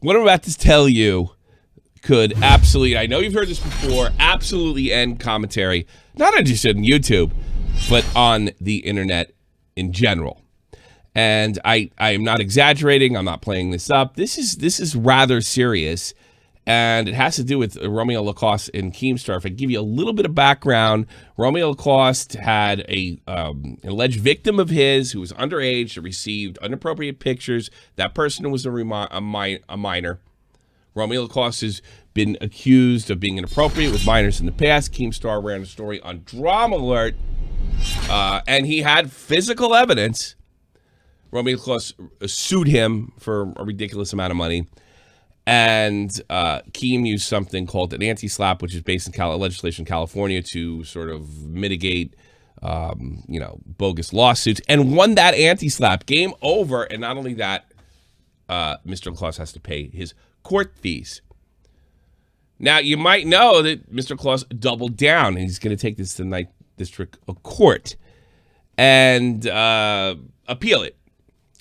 What I'm about to tell you could absolutely, I know you've heard this before, absolutely end commentary, not just on YouTube, but on the internet in general. And I am not exaggerating. I'm not playing this up. This is rather serious, and it has to do with Romeo Lacoste and Keemstar. If I give you a little bit of background, Romeo Lacoste had an alleged victim of his who was underage that received inappropriate pictures. That person was a minor. Romeo Lacoste has been accused of being inappropriate with minors in the past. Keemstar ran a story on Drama Alert, and he had physical evidence. Romeo Lacoste sued him for a ridiculous amount of money, and Keem used something called an anti-slap, which is based in legislation in California to sort of mitigate, bogus lawsuits, and won that anti-slap. Game over, and not only that, Mr. Lacoste has to pay his court fees. Now, you might know that Mr. Lacoste doubled down, and he's going to take this to the Ninth District Court and appeal it.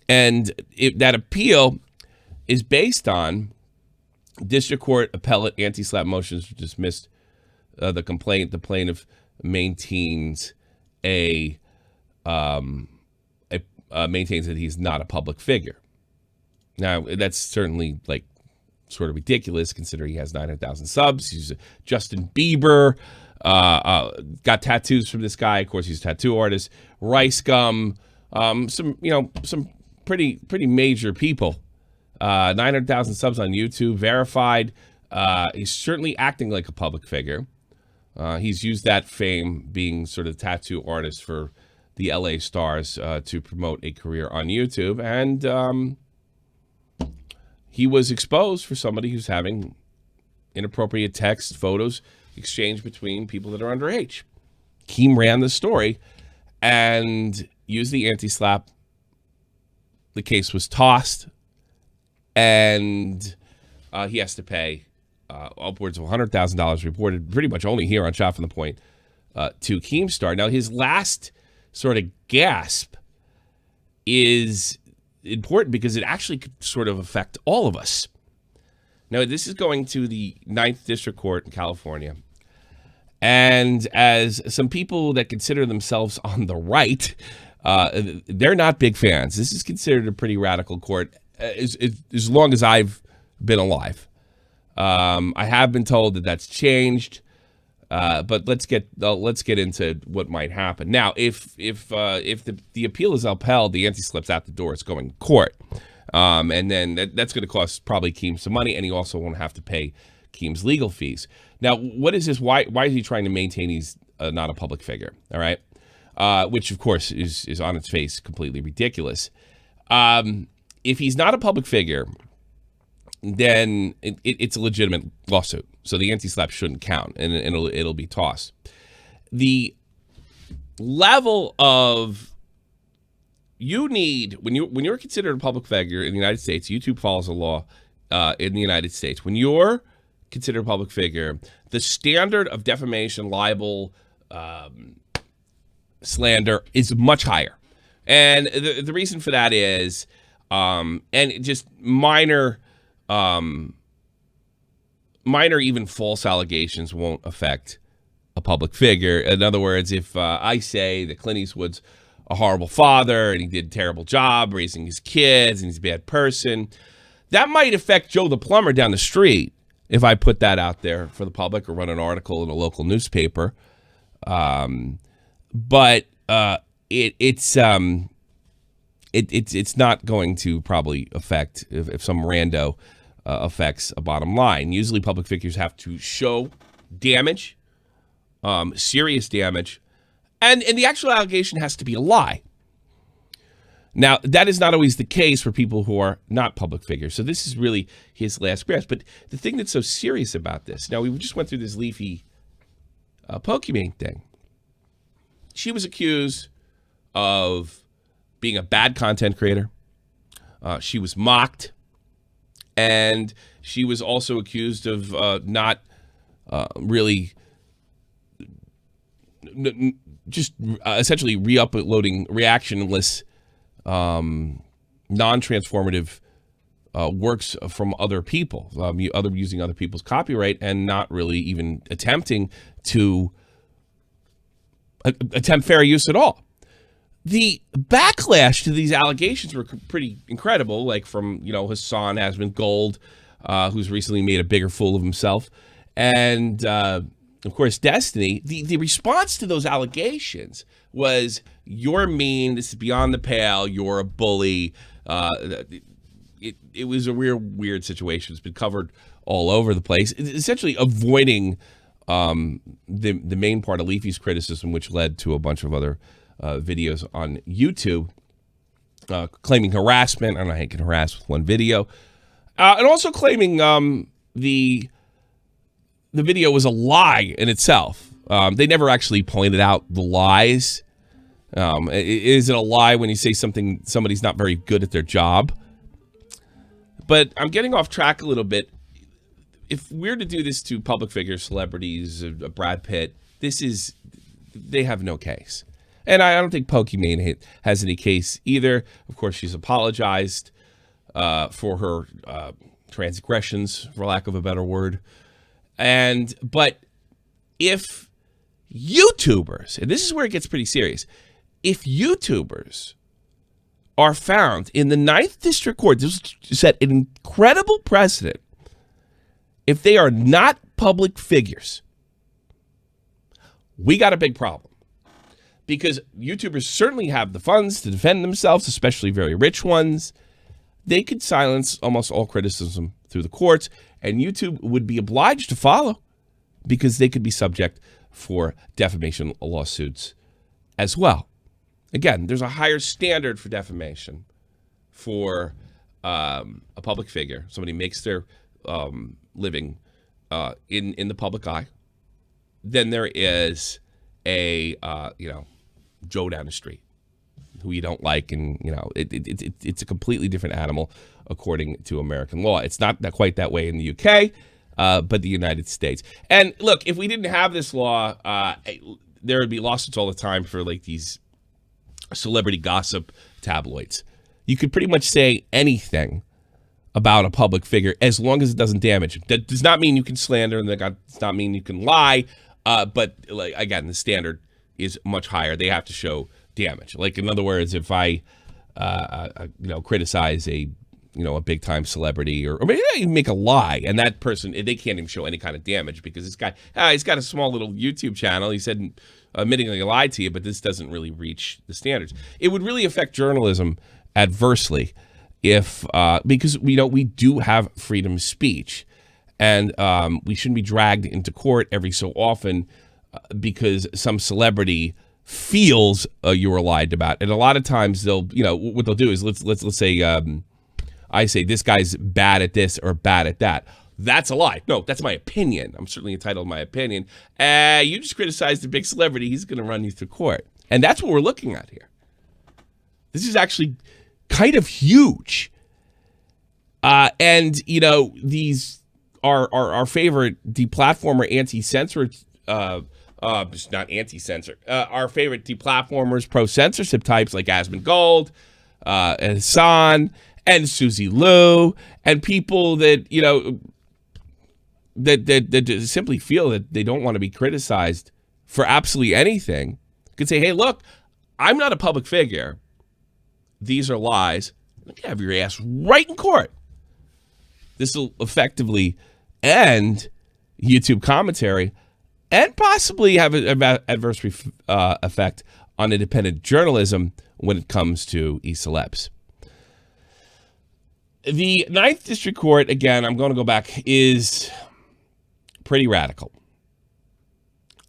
And that appeal is based on district court appellate anti-slap motions to dismiss the complaint. The plaintiff maintains maintains that he's not a public figure. Now, that's certainly sort of ridiculous considering he has 900,000 subs. He's Justin Bieber. Got tattoos from this guy. Of course, he's a tattoo artist. Rice Gum. Some pretty major people. 900,000 subs on YouTube, verified. He's certainly acting like a public figure. He's used that fame, being sort of tattoo artist for the LA stars, to promote a career on YouTube. And he was exposed for somebody who's having inappropriate text, photos exchanged between people that are underage. Keem ran the story and used the anti-slap. The case was tossed, and he has to pay upwards of $100,000, reported pretty much only here on Shot from the Point, to Keemstar. Now, his last sort of gasp is important because it actually could sort of affect all of us. Now, this is going to the Ninth District Court in California. And as some people that consider themselves on the right, they're not big fans. This is considered a pretty radical court as long as I've been alive. I have been told that that's changed, but let's get into what might happen. Now, if the appeal is upheld, the anti-slap's out the door. It's going to court, and then that's going to cost probably Keem some money, and he also won't have to pay Keem's legal fees. Now, what is this? Why is he trying to maintain he's not a public figure? All right. Which, of course, is on its face completely ridiculous. If he's not a public figure, then it's a legitimate lawsuit. So the anti-slap shouldn't count, and it'll be tossed. The level of you need when you're considered a public figure in the United States, YouTube follows a law in the United States. When you're considered a public figure, the standard of defamation, libel, slander is much higher, and the reason for that is and just minor even false allegations won't affect a public figure. In other words, if I say that Clint Eastwood's a horrible father and he did a terrible job raising his kids and he's a bad person, that might affect Joe the plumber down the street if I put that out there for the public or run an article in a local newspaper. But it's not going to probably affect if some rando affects a bottom line. Usually public figures have to show damage, serious damage, and the actual allegation has to be a lie. Now, that is not always the case for people who are not public figures. So this is really his last grasp. But the thing that's so serious about this, now we just went through this Leafy Pokimane thing. She was accused of being a bad content creator. She was mocked. And she was also accused of not really just essentially re-uploading reactionless, non-transformative works from other people, using other people's copyright and not really even attempting to attempt fair use at all. The backlash to these allegations were pretty incredible, like from, Hassan Hasman Gold, who's recently made a bigger fool of himself, and of course Destiny. The response to those allegations was, "You're mean, this is beyond the pale, you're a bully." It was a weird situation. It's been covered all over the place, essentially avoiding the main part of Leafy's criticism, which led to a bunch of other videos on YouTube claiming harassment. I don't know how you can harass with one video. And also claiming the video was a lie in itself. They never actually pointed out the lies. Is it a lie when you say somebody's not very good at their job? But I'm getting off track a little bit. If we're to do this to public figures, celebrities, Brad Pitt, they have no case. And I don't think Pokimane has any case either. Of course, she's apologized for her transgressions, for lack of a better word. But if YouTubers, and this is where it gets pretty serious, if YouTubers are found in the 9th District Court, this set an incredible precedent, if they are not public figures, we got a big problem. Because YouTubers certainly have the funds to defend themselves, especially very rich ones. They could silence almost all criticism through the courts, and YouTube would be obliged to follow because they could be subject for defamation lawsuits as well. Again, there's a higher standard for defamation for a public figure. Somebody makes their living in the public eye. Then there is a Joe down the street who you don't like, and it's a completely different animal according to American law. It's not quite that way in the UK, but the United States. And look, if we didn't have this law, there would be lawsuits all the time for like these celebrity gossip tabloids. You could pretty much say anything about a public figure as long as it doesn't damage. That does not mean you can slander, and that does not mean you can lie. But like, again, the standard is much higher. They have to show damage. Like, in other words, if I, criticize a big time celebrity, or maybe I even make a lie, and that person, they can't even show any kind of damage because this guy, he's got a small little YouTube channel. He said, admitting he lied to you, but this doesn't really reach the standards. It would really affect journalism adversely if, because we do have freedom of speech, and we shouldn't be dragged into court every so often because some celebrity feels you were lied about. And a lot of times they'll, what they'll do is let's say I say this guy's bad at this or bad at that. That's a lie. No, that's my opinion. I'm certainly entitled to my opinion. You just criticized a big celebrity. He's going to run you through court. And that's what we're looking at here. This is actually kind of huge. And, these are our favorite deplatformer anti-censor, not anti-censor, our favorite deplatformers, pro-censorship types like Asmund Gold, and Hassan, and Susie Liu, and people that, that simply feel that they don't want to be criticized for absolutely anything, could say, hey, look, I'm not a public figure. These are lies. Let me have your ass right in court. This will effectively end YouTube commentary and possibly have an adverse effect on independent journalism when it comes to e-celebs. The 9th District Court, again, I'm going to go back, is pretty radical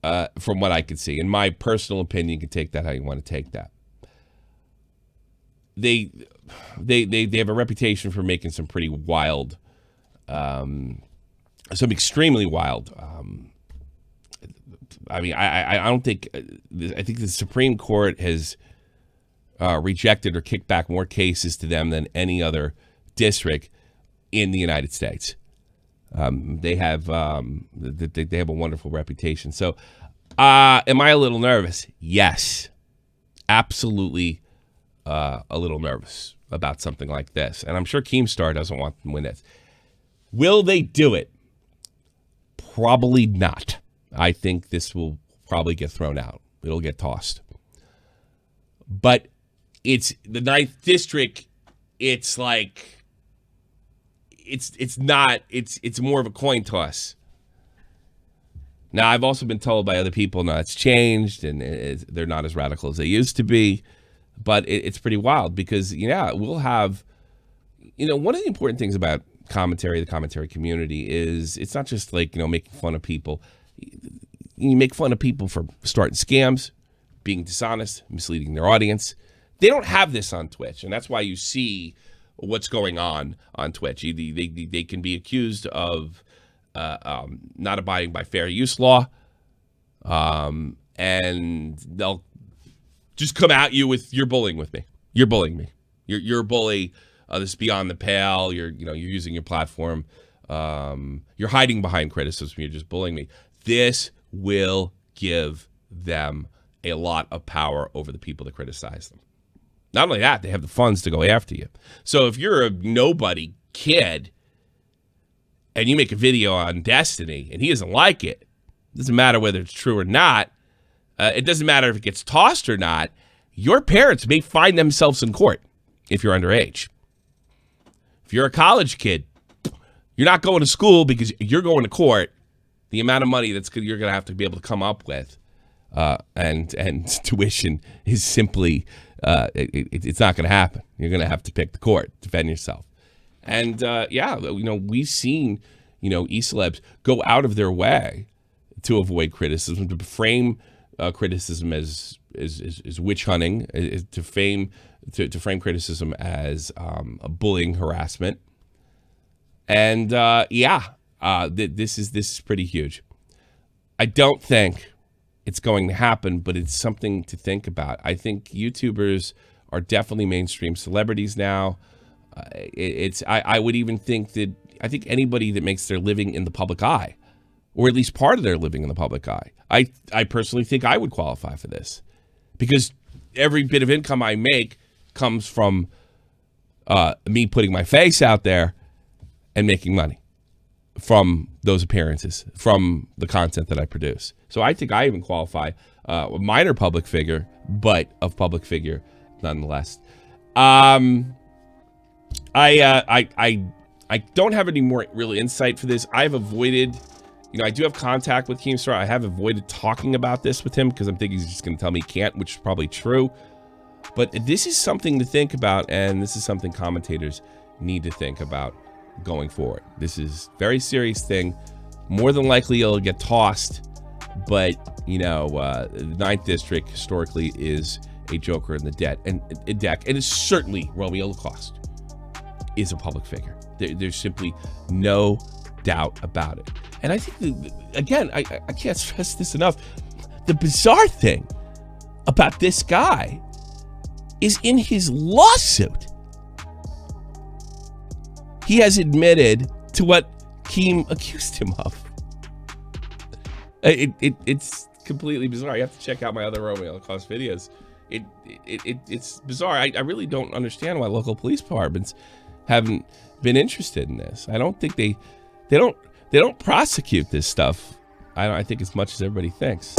from what I could see. In my personal opinion, you can take that how you want to take that. They have a reputation for making some pretty wild, some extremely wild. I don't think. I think the Supreme Court has rejected or kicked back more cases to them than any other district in the United States. They have a wonderful reputation. So, am I a little nervous? Yes, absolutely, a little nervous. about something like this. And I'm sure Keemstar doesn't want them to win this. Will they do it? Probably not. I think this will probably get thrown out. It'll get tossed. But it's the 9th district. It's like, it's not, it's more of a coin toss. Now, I've also been told by other people, no, it's changed and they're not as radical as they used to be. But it's pretty wild because, we'll have, one of the important things about the commentary community is it's not just like, making fun of people. You make fun of people for starting scams, being dishonest, misleading their audience. They don't have this on Twitch, and that's why you see what's going on Twitch. They can be accused of not abiding by fair use law, and they'll just come at you with, you're bullying with me. You're bullying me. You're a bully. This is beyond the pale. You're using your platform. You're hiding behind criticism. You're just bullying me. This will give them a lot of power over the people that criticize them. Not only that, they have the funds to go after you. So if you're a nobody kid and you make a video on Destiny and he doesn't like it, doesn't matter whether it's true or not, it doesn't matter if it gets tossed or not, your parents may find themselves in court if you're underage. If you're a college kid, you're not going to school because you're going to court. The amount of money you're going to have to be able to come up with and tuition is simply, it's not going to happen. You're going to have to pick the court, defend yourself. And we've seen, e-celebs go out of their way to avoid criticism, to frame criticism as witch hunting, to frame criticism as a bullying harassment. And this is pretty huge. I don't think it's going to happen, but it's something to think about. I think YouTubers are definitely mainstream celebrities now. I would even think that I think anybody that makes their living in the public eye, or at least part of their living in the public eye, I personally think I would qualify for this, because every bit of income I make comes from me putting my face out there and making money from those appearances, from the content that I produce. So I think I even qualify, a minor public figure, but a public figure nonetheless. I don't have any more real insight for this. I've avoided, I do have contact with Keemstar. I have avoided talking about this with him because I'm thinking he's just going to tell me he can't, which is probably true. But this is something to think about, and this is something commentators need to think about going forward. This is a very serious thing. More than likely it'll get tossed, but the 9th district historically is a joker in the deck, and it's certainly Romeo Lacoste is a public figure. There's simply no doubt about it. And I think, again, I can't stress this enough, the bizarre thing about this guy is in his lawsuit, he has admitted to what Keem accused him of. It's completely bizarre. You have to check out my other Romeo Lacoste videos. It's bizarre. I really don't understand why local police departments haven't been interested in this. I don't think they don't prosecute this stuff. I think as much as everybody thinks.